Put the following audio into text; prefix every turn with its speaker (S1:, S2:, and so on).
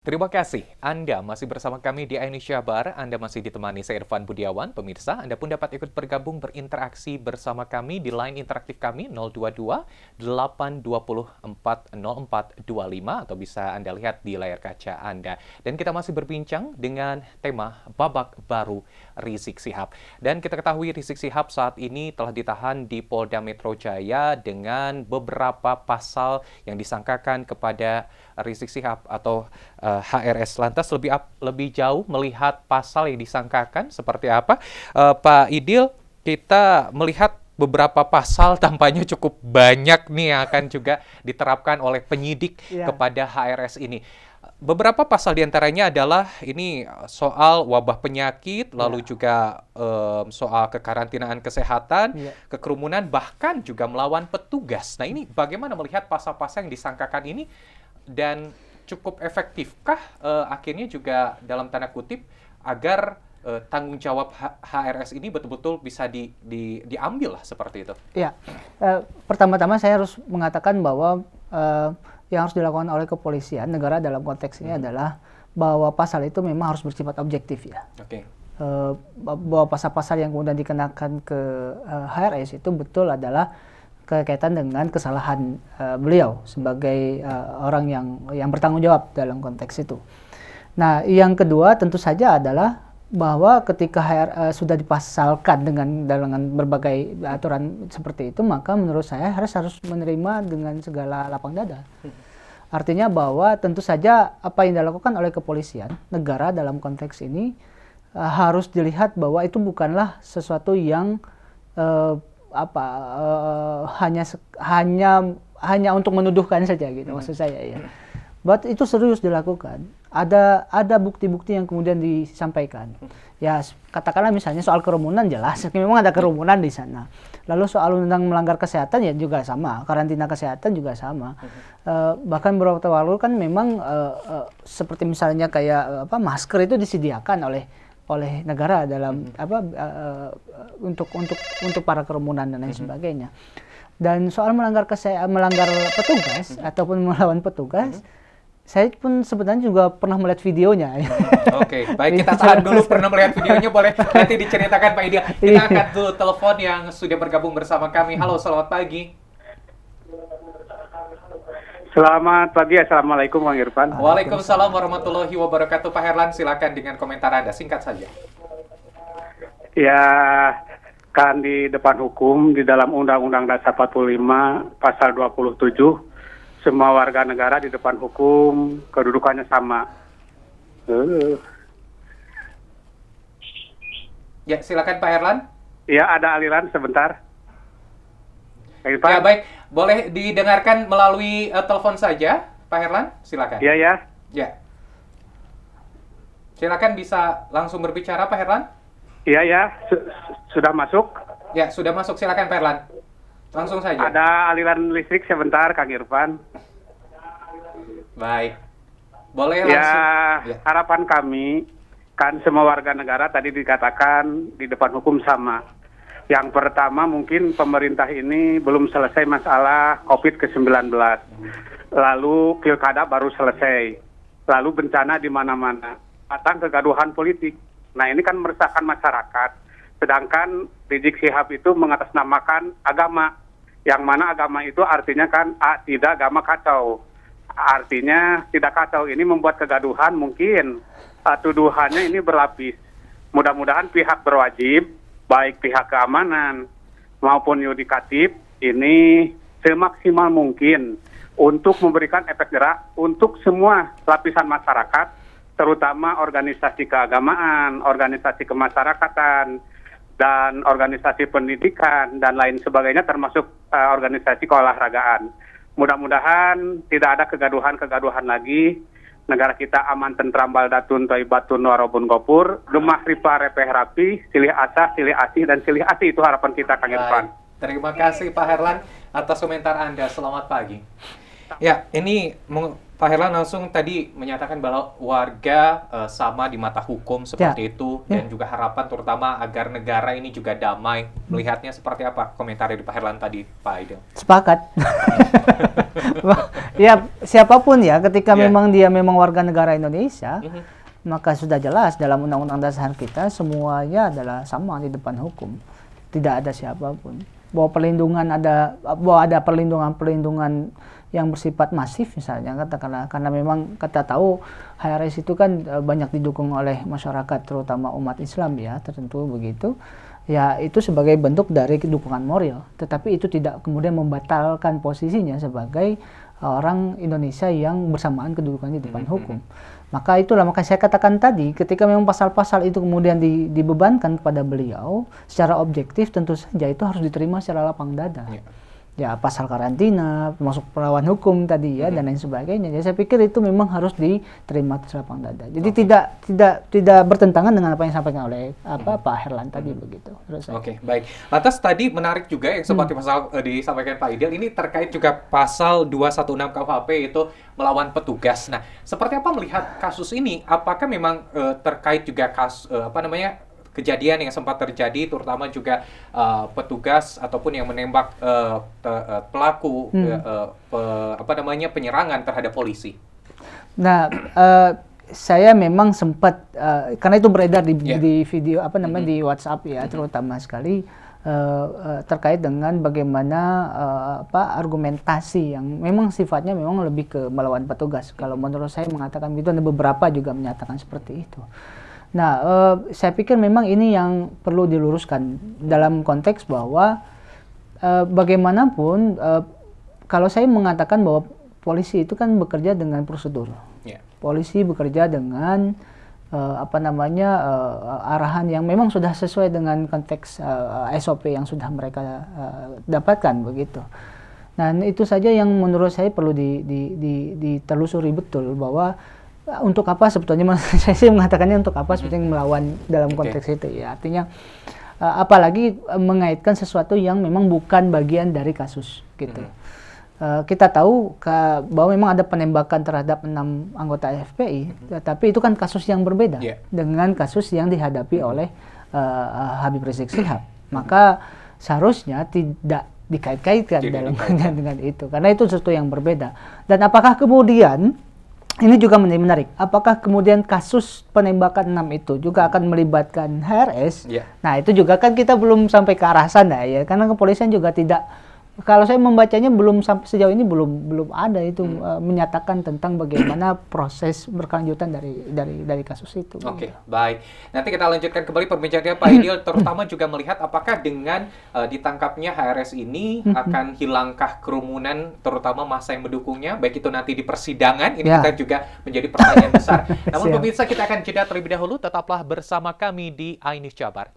S1: Terima kasih. Anda masih bersama kami di Indonesia Bar. Anda masih ditemani saya Irfan Budiawan. Pemirsa, Anda pun dapat ikut bergabung berinteraksi bersama kami di line interaktif kami 022 820 40425 atau bisa Anda lihat di layar kaca Anda. Dan kita masih berbincang dengan tema babak baru Rizik Syihab. Dan kita ketahui Rizik Syihab saat ini telah ditahan di Polda Metro Jaya dengan beberapa pasal yang disangkakan kepada Rizik Syihab atau HRS. Lantas lebih jauh melihat pasal yang disangkakan seperti apa, Pak Idil, kita melihat beberapa pasal tampaknya cukup banyak nih yang akan juga diterapkan oleh penyidik kepada HRS ini. Beberapa pasal diantaranya adalah ini soal wabah penyakit, lalu juga soal kekarantinaan kesehatan, kekerumunan, bahkan juga melawan petugas. Nah ini bagaimana melihat pasal-pasal yang disangkakan ini dan cukup efektifkah akhirnya juga dalam tanda kutip agar tanggung jawab HRS ini betul-betul bisa diambil lah seperti itu?
S2: Ya, pertama-tama saya harus mengatakan bahwa yang harus dilakukan oleh kepolisian negara dalam konteks ini adalah bahwa pasal itu memang harus bersifat objektif ya.
S1: Oke.
S2: Bahwa pasal-pasal yang kemudian dikenakan ke HRS itu betul adalah kaitan dengan kesalahan beliau sebagai orang yang bertanggung jawab dalam konteks itu. Nah, yang kedua tentu saja adalah bahwa ketika sudah dipasalkan dengan berbagai aturan seperti itu, maka menurut saya harus menerima dengan segala lapang dada. Artinya bahwa tentu saja apa yang dilakukan oleh kepolisian negara dalam konteks ini harus dilihat bahwa itu bukanlah sesuatu yang hanya untuk menuduhkan saja gitu, maksud saya ya. But itu serius dilakukan. Ada bukti-bukti yang kemudian disampaikan. Ya katakanlah misalnya soal kerumunan, jelas memang ada kerumunan di sana. Lalu soal tentang melanggar kesehatan ya juga sama, karantina kesehatan juga sama. Bahkan beberapa waktu lalu kan memang seperti misalnya kayak masker itu disediakan oleh negara dalam untuk para kerumunan dan lain sebagainya. Dan soal melanggar petugas ataupun melawan petugas, saya pun sebenarnya juga pernah melihat videonya.
S1: Oke, baik, kita tahan dulu, pernah melihat videonya, boleh nanti diceritakan Pak Idil. Kita angkat dulu telepon yang sudah bergabung bersama kami. Halo, selamat pagi.
S3: Selamat pagi, Assalamualaikum Bang Irfan.
S1: Waalaikumsalam warahmatullahi wabarakatuh. Pak Herlan, silakan dengan komentar Anda, singkat saja.
S3: Ya, kan di depan hukum, di dalam Undang-Undang Dasar 45, Pasal 27, semua warga negara di depan hukum, kedudukannya sama.
S1: Ya, silakan Pak Herlan.
S3: Ya, ada aliran sebentar.
S1: Ya, baik. Boleh didengarkan melalui telepon saja, Pak Herlan, silakan.
S3: Iya, ya.
S1: Ya. Silakan bisa langsung berbicara, Pak Herlan.
S3: Iya, ya. Sudah masuk?
S1: Ya, sudah masuk. Silakan, Pak Herlan. Langsung saja.
S3: Ada aliran listrik sebentar, Kang Irfan.
S1: Baik. Boleh langsung.
S3: Ya, harapan kami, kan semua warga negara tadi dikatakan di depan hukum sama. Yang pertama mungkin pemerintah ini belum selesai masalah COVID-19. Lalu pilkada baru selesai. Lalu bencana di mana-mana. Datang kegaduhan politik. Nah ini kan meresahkan masyarakat. Sedangkan Rizik Syihab itu mengatasnamakan agama. Yang mana agama itu artinya kan tidak agama kacau. Artinya tidak kacau ini membuat kegaduhan mungkin. Tuduhannya ini berlapis. Mudah-mudahan pihak berwajib, baik pihak keamanan maupun yudikatif ini semaksimal mungkin untuk memberikan efek gerak untuk semua lapisan masyarakat, terutama organisasi keagamaan, organisasi kemasyarakatan, dan organisasi pendidikan, dan lain sebagainya termasuk organisasi keolahragaan. Mudah-mudahan tidak ada kegaduhan-kegaduhan lagi. Negara kita aman, tentram, baldatun, toibatun, warobun, gopur, gemah, ripa, repeh, rapi, silih asah, silih asih, dan silih asih. Itu harapan kita, Kang Irfan.
S1: Terima kasih Pak Herlan atas komentar Anda. Selamat pagi. Ya, ini Pak Herlan langsung tadi menyatakan bahwa warga sama di mata hukum seperti itu, dan juga harapan terutama agar negara ini juga damai. Melihatnya seperti apa komentar dari Pak Herlan tadi, Pak Aidil?
S2: Sepakat. Ya, siapapun ya, ketika memang dia memang warga negara Indonesia, maka sudah jelas dalam Undang-Undang Dasar kita semuanya adalah sama di depan hukum. Tidak ada siapapun. Bahwa ada perlindungan yang bersifat masif misalnya, katakanlah, karena memang kita tahu HRS itu kan banyak didukung oleh masyarakat, terutama umat Islam ya, tertentu begitu. Ya, itu sebagai bentuk dari dukungan moral, tetapi itu tidak kemudian membatalkan posisinya sebagai orang Indonesia yang bersamaan kedudukannya di depan hukum. Maka saya katakan tadi, ketika memang pasal-pasal itu kemudian dibebankan kepada beliau secara objektif, tentu saja itu harus diterima secara lapang dada. Ya, pasal karantina, termasuk perlawan hukum tadi ya, dan lain sebagainya. Jadi saya pikir itu memang harus diterima secara lapang dada. Jadi tidak bertentangan dengan apa yang disampaikan oleh Pak Herlan tadi begitu.
S1: Oke, baik. Lantas tadi menarik juga yang seperti disampaikan Pak Aidil, ini terkait juga pasal 216 KUHP itu melawan petugas. Nah, seperti apa melihat kasus ini? Apakah memang terkait juga kejadian yang sempat terjadi, terutama juga petugas ataupun yang menembak pelaku penyerangan terhadap polisi?
S2: Nah, saya memang sempat karena itu beredar di video di WhatsApp ya, terutama sekali terkait dengan bagaimana argumentasi yang memang sifatnya memang lebih ke melawan petugas. Kalau menurut saya mengatakan begitu, ada beberapa juga menyatakan seperti itu. Nah, saya pikir memang ini yang perlu diluruskan dalam konteks bahwa bagaimanapun kalau saya mengatakan bahwa polisi itu kan bekerja dengan prosedur. Polisi bekerja dengan arahan yang memang sudah sesuai dengan konteks SOP yang sudah mereka dapatkan begitu. Nah, itu saja yang menurut saya perlu ditelusuri betul, bahwa untuk apa sebetulnya saya sih mengatakannya untuk apa sebetulnya melawan dalam konteks itu ya, artinya apalagi mengaitkan sesuatu yang memang bukan bagian dari kasus gitu. Kita tahu bahwa memang ada penembakan terhadap 6 anggota FPI, tapi itu kan kasus yang berbeda dengan kasus yang dihadapi oleh Habib Rizik Syihab. Maka seharusnya tidak dikait-kaitkan dengan itu, karena itu sesuatu yang berbeda. Dan apakah kemudian ini juga menjadi menarik, apakah kemudian kasus penembakan 6 itu juga akan melibatkan HRS? Nah, itu juga kan kita belum sampai ke arah sana ya, karena kepolisian juga tidak, kalau saya membacanya belum sampai sejauh ini belum ada itu menyatakan tentang bagaimana proses berkelanjutan dari kasus itu.
S1: Oke, baik. Nanti kita lanjutkan kembali perbincangannya Pak Aidil, terutama juga melihat apakah dengan ditangkapnya HRS ini akan hilangkah kerumunan, terutama massa yang mendukungnya, baik itu nanti di persidangan, ini kita juga menjadi pertanyaan besar. Namun pemirsa, kita akan jeda terlebih dahulu, tetaplah bersama kami di iNews Jabar.